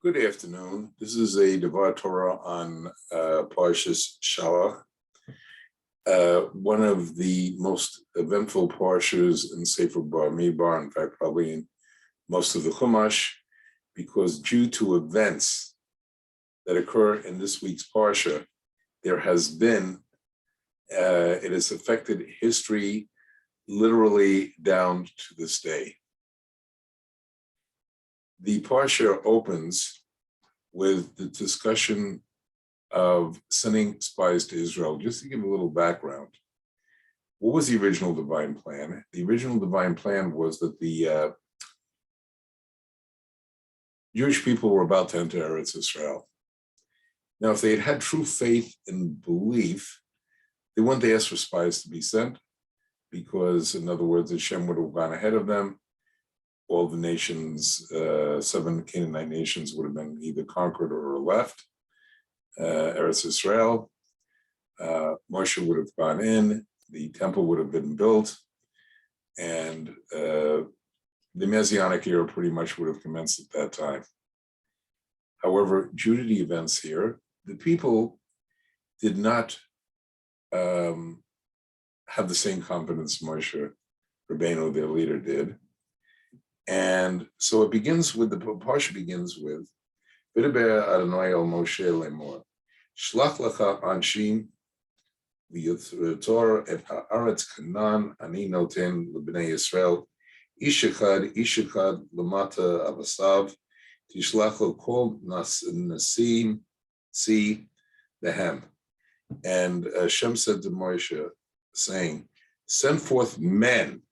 Good afternoon. This is a Devar Torah on Parshat Shelach, one of the most eventful parshas in Sefer Bamidbar, in fact, probably in most of the Chumash, because due to events that occur in this week's parsha, there has been, it has affected history literally down to this day. The parsha opens with the discussion of sending spies to Israel. Just to give a little background, what was the original divine plan? The original divine plan was that the Jewish people were about to enter Eretz Israel. Now, if they had had true faith and belief, they wouldn't ask for spies to be sent, because, in other words, Hashem would have gone ahead of them. All the nations, 7 Canaanite nations, would have been either conquered or left. Eretz Israel, Moshe would have gone in, the temple would have been built, and the Messianic era pretty much would have commenced at that time. However, due to the events here, the people did not have the same confidence Moshe Rabbeinu, their leader, did. And so it begins with, the parsha begins with, V'diber Adonai el Moshe lemor, Shlach lecha anshim v'yotor et ha'aretz Canaan ani noten l'bnei Yisrael, ish echad lamata avasav, tishlach lo kol nasim si behem. And Hashem said to Moshe, saying, send forth men.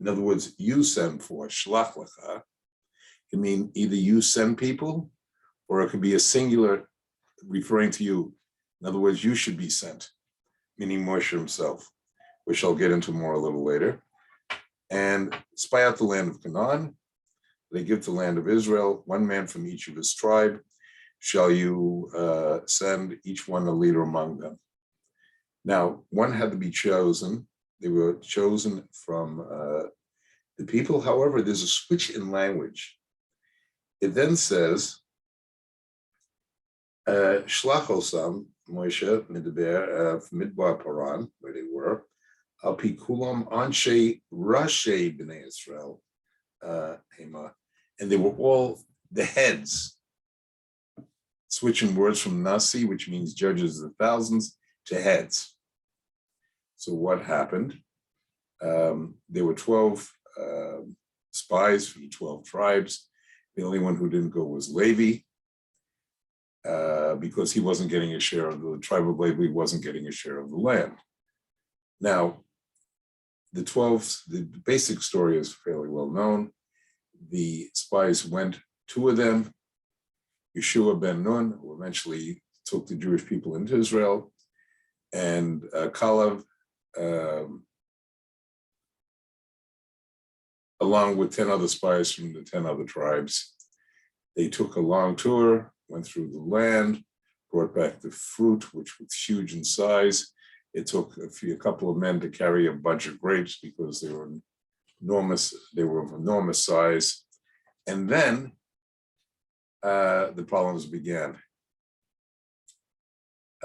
In other words, you send forth, shlach lecha, can mean either you send people, or it could be a singular referring to you. In other words, you should be sent, meaning Moshe himself, which I'll get into more a little later. And spy out the land of Canaan. They give the land of Israel, one man from each of his tribe. Shall you send each one a leader among them? Now, one had to be chosen. They were chosen from the people. However, there's a switch in language. It then says, Shlach osam, Moshe Midbar Paran, where they were, Al pi kulam anshe Rashi b'nei Israel, Hema, and they were all the heads. Switching words from Nasi, which means judges of thousands, to heads. So what happened? There were 12 spies from the 12 tribes. The only one who didn't go was Levi, because he wasn't getting a share of the tribe of Levi, wasn't getting a share of the land. Now, the basic story is fairly well known. The spies went, 2 of them, Yeshua ben Nun, who eventually took the Jewish people into Israel, and Caleb, along with 10 other spies from the 10 other tribes. They took a long tour, went through the land, brought back the fruit, which was huge in size. It took a couple of men to carry a bunch of grapes because they were enormous. They were of enormous size. And then the problems began.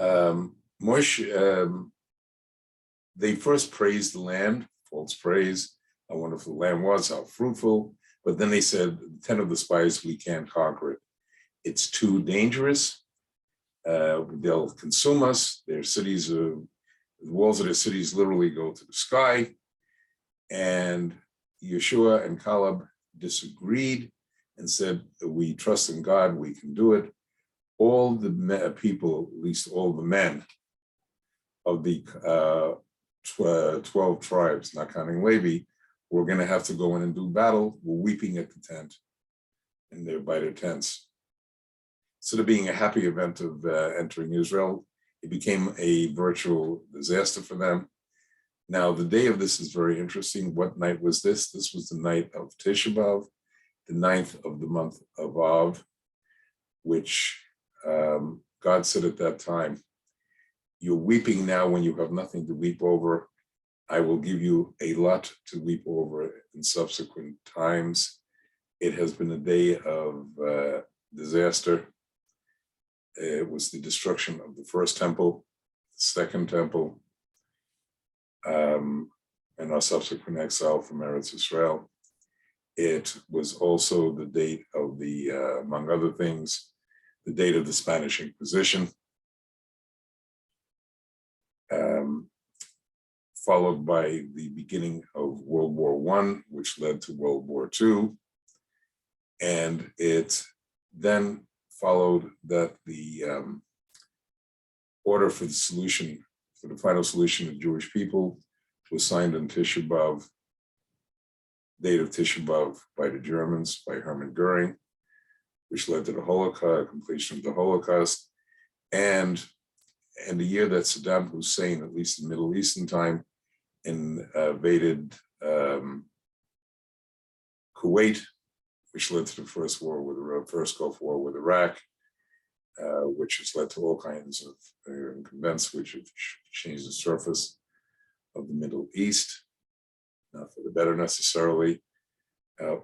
Moshe, they first praised the land, false praise, how wonderful the land was, how fruitful. But then they said, 10 of the spies, we can't conquer it. It's too dangerous. They'll consume us. Their cities, the walls of their cities literally go to the sky. And Yeshua and Caleb disagreed and said, we trust in God, we can do it. All the people, at least all the men of the 12 tribes, not counting Levi, were going to have to go in and do battle. Were weeping at the tent, and they're by their tents. Instead of being a happy event of entering Israel, it became a virtual disaster for them. Now, the day of this is very interesting. What night was this? This was the night of Tisha B'Av, the 9th of the month of Av, which God said at that time, you're weeping now when you have nothing to weep over. I will give you a lot to weep over in subsequent times. It has been a day of disaster. It was the destruction of the first temple, the second temple, and our subsequent exile from Eretz Israel. It was also the date of the, among other things, the date of the Spanish Inquisition, followed by the beginning of World War I, which led to World War II. And it then followed that the order for the solution, for the final solution of Jewish people was signed on Tisha B'Av, date of Tisha B'Av, by the Germans, by Hermann Goering, which led to the Holocaust, completion of the Holocaust, and the year that Saddam Hussein, at least in Middle Eastern time, invaded Kuwait, which led to the first Gulf War with Iraq, which has led to all kinds of events which have changed the surface of the Middle East, not for the better necessarily,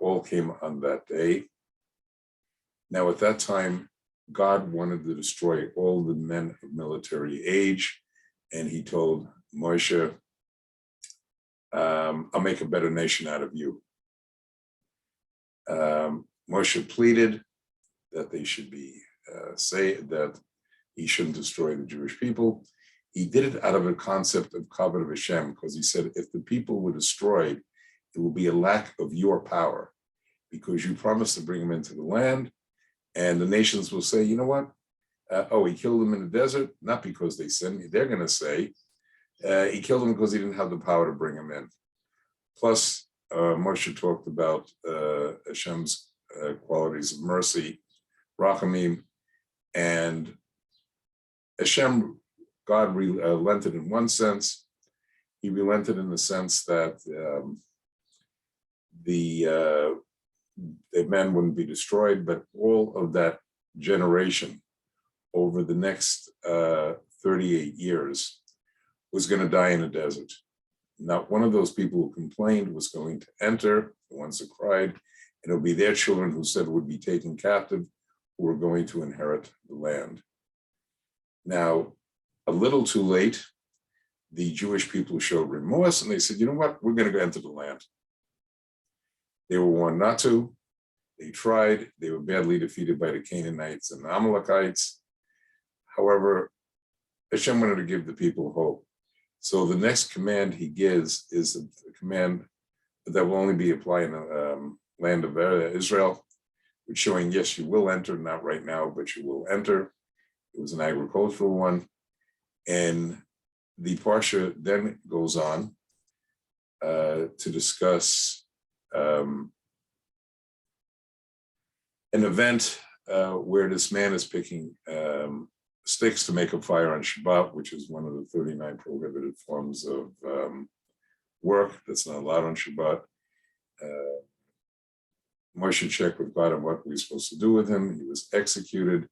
all came on that day. Now, at that time, God wanted to destroy all the men of military age, and he told Moshe, I'll make a better nation out of you. Moshe pleaded that they should be that he shouldn't destroy the Jewish people. He did it out of a concept of Kavod of Hashem, because he said, if the people were destroyed, it will be a lack of your power, because you promised to bring them into the land, and the nations will say, you know what? He killed them in the desert, not because they sinned. They're going to say, he killed them because he didn't have the power to bring them in. Plus, Moshe talked about Hashem's qualities of mercy, Rachamim, and Hashem, God relented in one sense. He relented in the sense that the men wouldn't be destroyed, but all of that generation over the next 38 years was going to die in the desert. Not one of those people who complained was going to enter, the ones that cried, and it'll be their children who said would be taken captive, who were going to inherit the land. Now, a little too late, the Jewish people showed remorse, and they said, you know what, we're going to go enter the land. They were warned not to. They tried. They were badly defeated by the Canaanites and the Amalekites. However, Hashem wanted to give the people hope. So the next command he gives is a command that will only be applied in the land of Israel, which showing, yes, you will enter, not right now, but you will enter. It was an agricultural one. And the Parsha then goes on to discuss an event where this man is picking sticks to make a fire on Shabbat, which is one of the 39 prohibited forms of work that's not allowed on Shabbat. Moshe checked with God on what we're supposed to do with him. He was executed.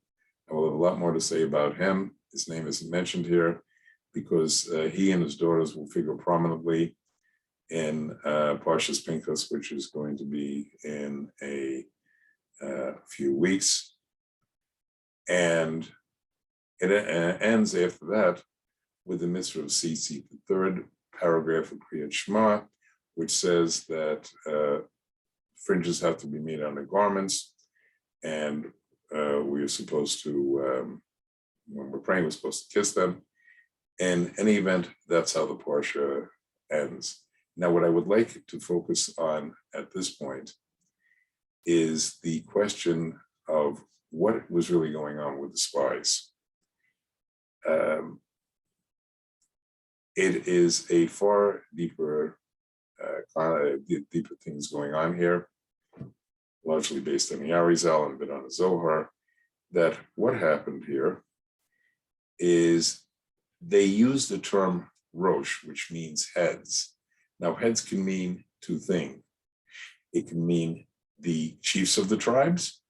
I will have a lot more to say about him. His name isn't mentioned here because he and his daughters will figure prominently in Parshas Pinchas, which is going to be in a few weeks. And it ends after that with the mitzvah of tzitzit, the third paragraph of Kriyat Shema, which says that fringes have to be made on the garments, and we are supposed to, when we're praying, we're supposed to kiss them. In any event, that's how the Parsha ends. Now, what I would like to focus on at this point is the question of what was really going on with the spies. It is a far deeper things going on here, largely based on the Arizal and a bit on the Zohar, that what happened here is they used the term Rosh, which means heads. Now, heads can mean two things. It can mean the chiefs of the tribes.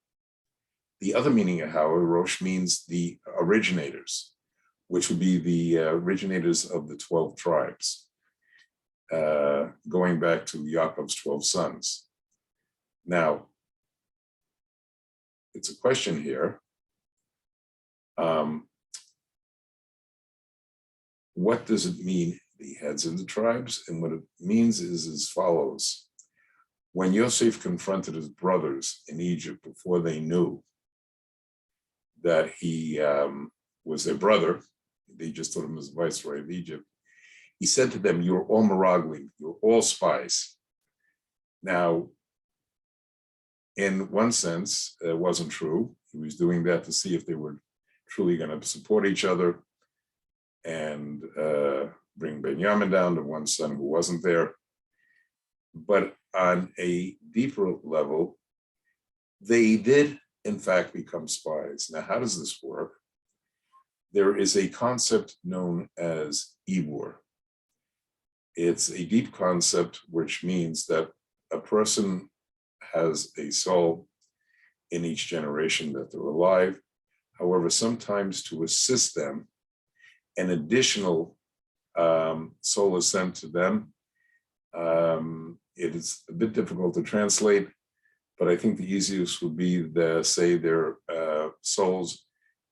The other meaning of however, Rosh means the originators, which would be the originators of the 12 tribes, going back to Yaakov's 12 sons. Now, it's a question here. What does it mean, the heads of the tribes? And what it means is as follows. When Yosef confronted his brothers in Egypt before they knew that he was their brother, they just thought him as viceroy of Egypt, he said to them, "You're all meraglim, you're all spies." Now, in one sense, it wasn't true. He was doing that to see if they were truly going to support each other and bring Benjamin down, the one son who wasn't there. But on a deeper level, they did, in fact, become spies. Now, how does this work? There is a concept known as ibur. It's a deep concept, which means that a person has a soul in each generation that they're alive. However, sometimes to assist them, an additional soul is sent to them. It is a bit difficult to translate, but I think the easiest would be to say their souls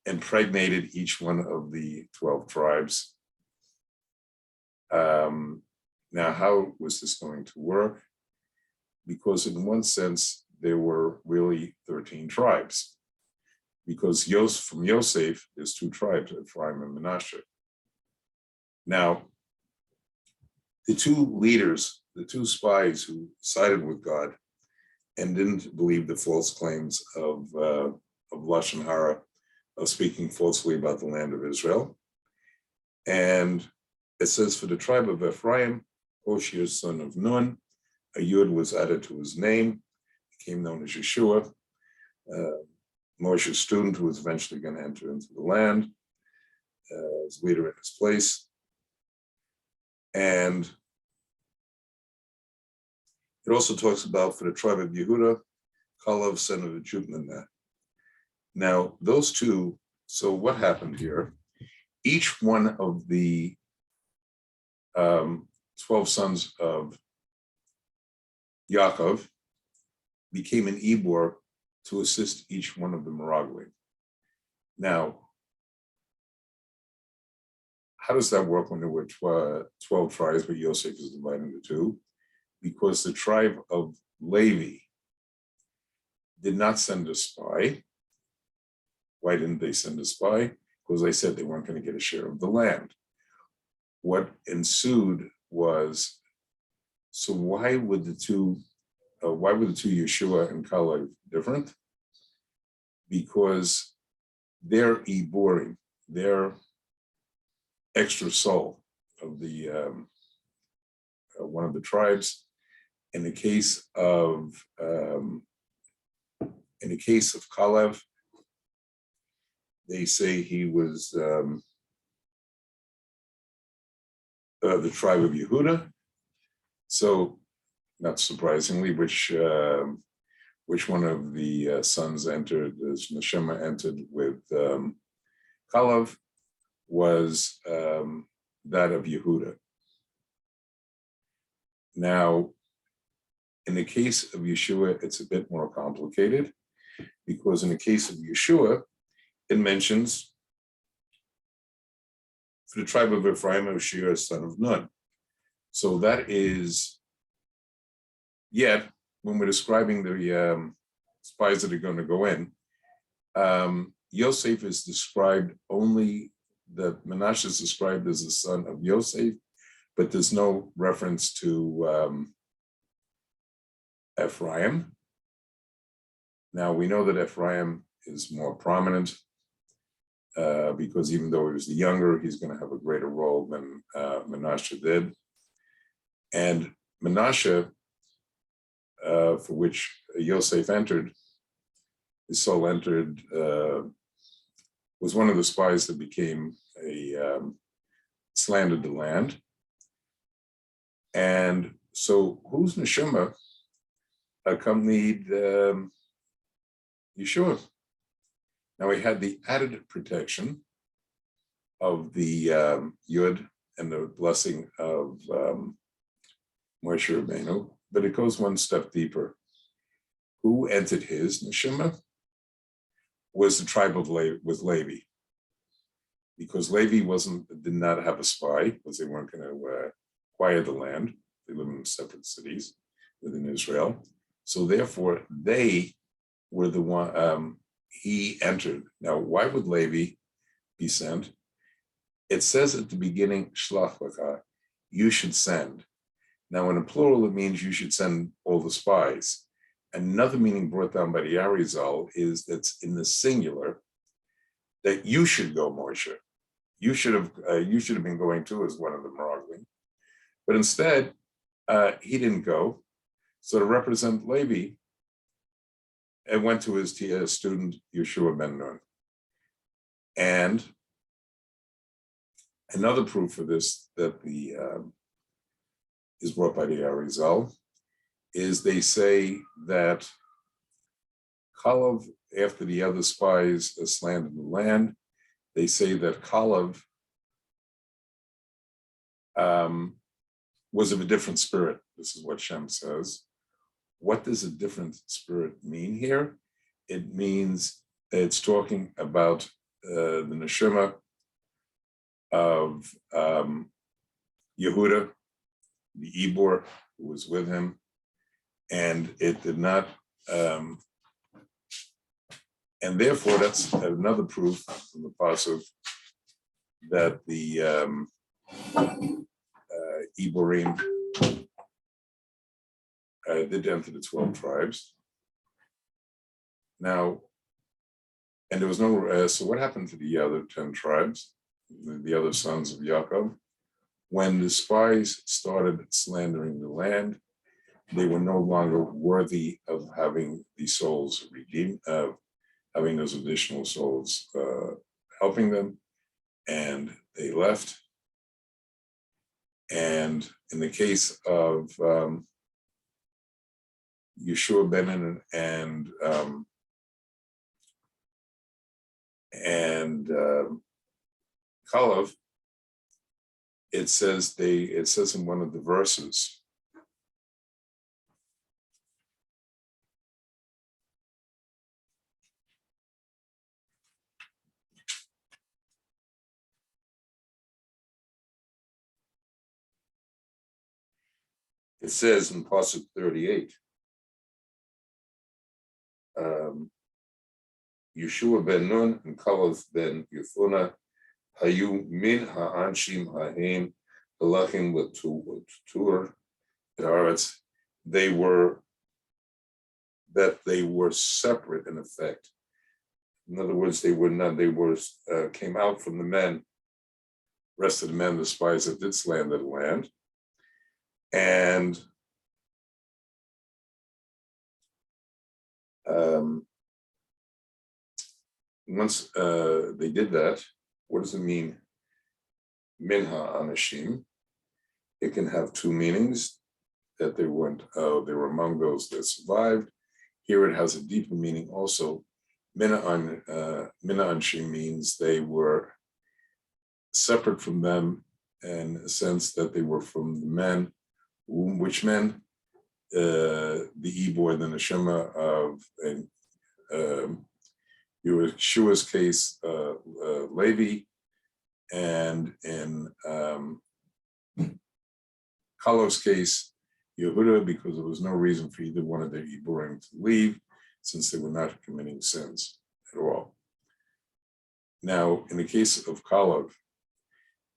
impregnated each one of the 12 tribes. Now, how was this going to work? Because in one sense, there were really 13 tribes. Because from Yosef, there's 2 tribes, Ephraim and Manasseh. Now, the 2 leaders, the 2 spies who sided with God and didn't believe the false claims of Lashon Hara, of speaking falsely about the land of Israel. And it says, for the tribe of Ephraim, Hoshea, son of Nun, a Yud was added to his name, became known as Yeshua, Moshe's student who was eventually going to enter into the land as leader in his place. And it also talks about for the tribe of Yehuda, Kalev, son of Jubnanah. Now, those 2, so what happened here? Each one of the 12 sons of Yaakov became an ibur to assist each one of the meraglim. Now, how does that work when there were 12 tribes, but Yosef is divided into 2? Because the tribe of Levi did not send a spy. Why didn't they send a spy? Because they said they weren't going to get a share of the land. What ensued was, so why were the two Yeshua and Caleb different? Because they're iburim, they're extra soul of the one of the tribes. In the case of Caleb, they say he was the tribe of Yehuda. So, not surprisingly, which one of the sons entered, as Neshama entered with Caleb, was that of Yehuda. Now, in the case of Yeshua, it's a bit more complicated, because in the case of Yeshua, it mentions for the tribe of Ephraim, Hoshea, son of Nun. So that is, yet when we're describing the spies that are going to go in, Yosef is described only, that Manasseh is described as the son of Yosef, but there's no reference to Ephraim. Now we know that Ephraim is more prominent because even though he was the younger, he's going to have a greater role than Manasseh did. And Manasseh, for which Yosef entered, his soul entered, was one of the spies that became slandered the land. And so whose neshama accompanied Yeshua? Now he had the added protection of the Yud and the blessing of Moshe Rabbeinu, but it goes one step deeper. Who entered his neshama? was the tribe of Levi, because Levi did not have a spy, because they weren't going to acquire the land. They live in separate cities within Israel. So therefore, they were the one, he entered. Now, why would Levi be sent? It says at the beginning, Shlach lecha, you should send. Now, in a plural, it means you should send all the spies. Another meaning brought down by the Arizal is that's in the singular, that you should go, Moshe. You should have been going too, as one of them arguing. But instead, he didn't go. So to represent Levi, and went to his student Yeshua ben Nun. And another proof for this that is brought by the Arizal is they say that Kalev, after the other spies slandered the land, they say that Kalev was of a different spirit. This is what Shem says. What does a different spirit mean here? It means it's talking about the neshama of Yehuda, the Ibor, who was with him, and it did not, and therefore that's another proof from the pasuk that the Iborim did enter the 12 tribes. Now, and there was no, so what happened to the other 10 tribes, the other sons of Yaakov? When the spies started slandering the land, they were no longer worthy of having the souls redeemed, of having those additional souls helping them, and they left. And in the case of Yeshua ben Nun and Kalev, it says in one of the verses, it says in Parshat 38, Yeshua ben Nun and Kalev ben Yefunah hayu min ha'anshim ha'im halachim l'tur haaretz. They were separate in effect. In other words, they came out from the men, rest of the men, the spies that did slander the land, and once they did that, what does it mean? Minha anashim. It can have two meanings, that they were among those that survived. Here it has a deeper meaning also. Mina anashim means they were separate from them in a sense that they were from the men. Which men? The Ibor, the neshama of Yeshua's case, Levi, and in Kalev's case, Yehuda, because there was no reason for either one of the Iborim to leave, since they were not committing sins at all. Now, in the case of Kalev,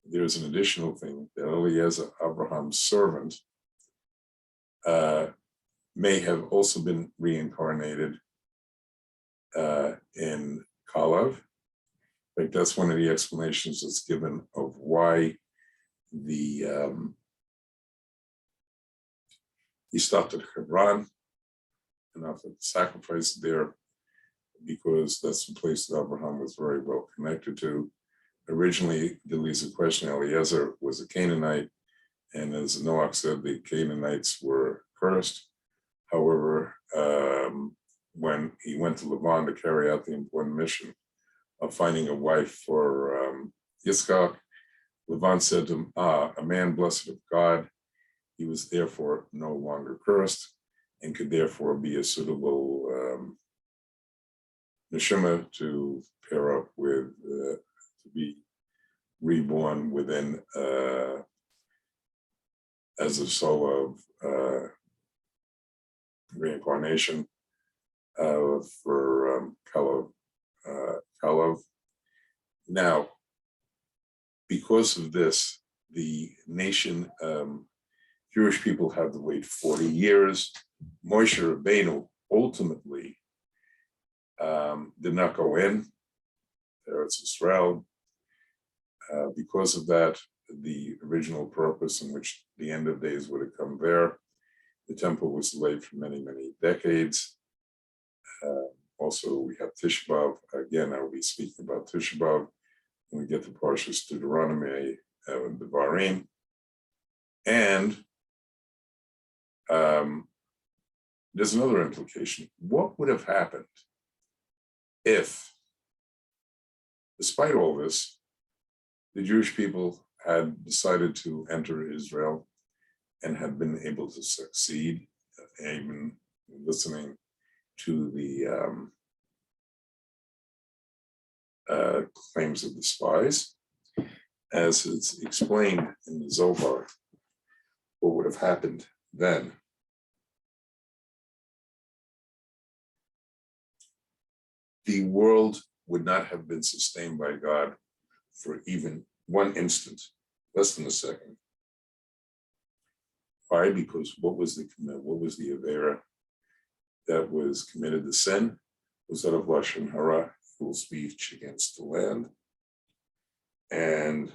there's an additional thing that Eliezer, Abraham's servant, may have also been reincarnated in Kalev. Like that's one of the explanations that's given of why he stopped at Hebron and offered sacrifice there, because that's the place that Abraham was very well connected to. Originally, there was a question, Eliezer was a Canaanite, and as Noach said, the Canaanites were cursed. However, when he went to Laban to carry out the important mission of finding a wife for Yitzchak, Laban said to him, a man blessed of God. He was therefore no longer cursed and could therefore be a suitable neshama to pair up with, to be reborn within, as a soul of reincarnation for Kalev. Now, because of this, the nation, Jewish people had to wait 40 years. Moshe Rabbeinu ultimately did not go in. Eretz Israel. Because of that, the original purpose in which the end of days would have come there, the temple was delayed for many, many decades. Also, we have Tisha B'Av. Again, I will be speaking about Tisha B'Av when we get to Parshat Deuteronomy and Devarim. And there's another implication. What would have happened if, despite all this, the Jewish people had decided to enter Israel and had been able to succeed, even listening to the claims of the spies? As it's explained in the Zohar, what would have happened then? The world would not have been sustained by God for even one instant, less than a second. Why? Because what was the Avera that was committed? The sin was that of Lashon Hara, evil speech against the land. And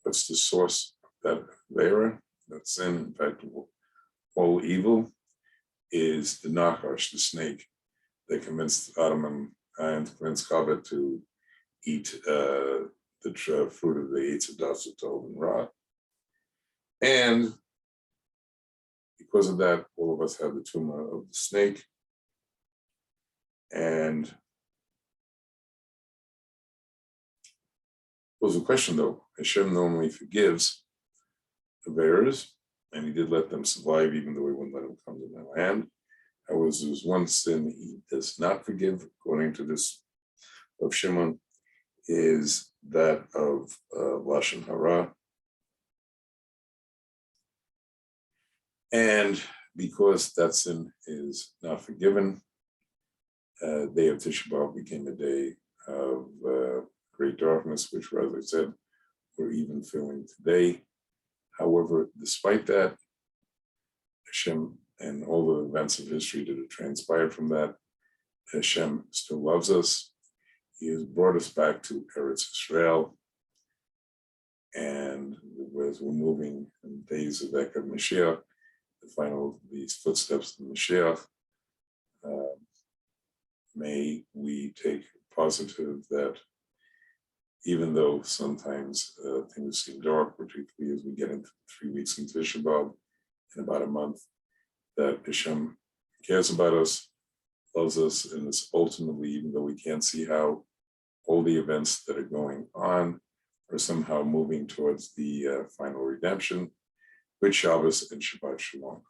what's the source of that Avera, that sin? In fact, all evil is the Nachash, the snake, that convinced Adam and convinced Chava to eat the fruit of the Eitz HaDaas Tov and Ra. And because of that, all of us have the tumor of the snake. And was a question though. Hashem normally forgives Averas, and he did let them survive, even though he wouldn't let them come to their land. However, there's one sin he does not forgive, according to this of Shimon, is that of Lashon Hara. And because that sin is not forgiven, day of Tisha B'Av became a day of great darkness, which, as I said, we're even feeling today. However, despite that, Hashem and all the events of history that have transpired from that, Hashem still loves us. He has brought us back to Eretz Israel. And as we're moving in days of Ekad Mashiach, the final, these footsteps of Mashiach, may we take positive that even though sometimes things seem dark, particularly as we get into 3 weeks into Tisha B'Av, in about a month, that Hashem cares about us, loves us, and is ultimately, even though we can't see how all the events that are going on are somehow moving towards the final redemption. Good Shabbos and Shabbat Shalom.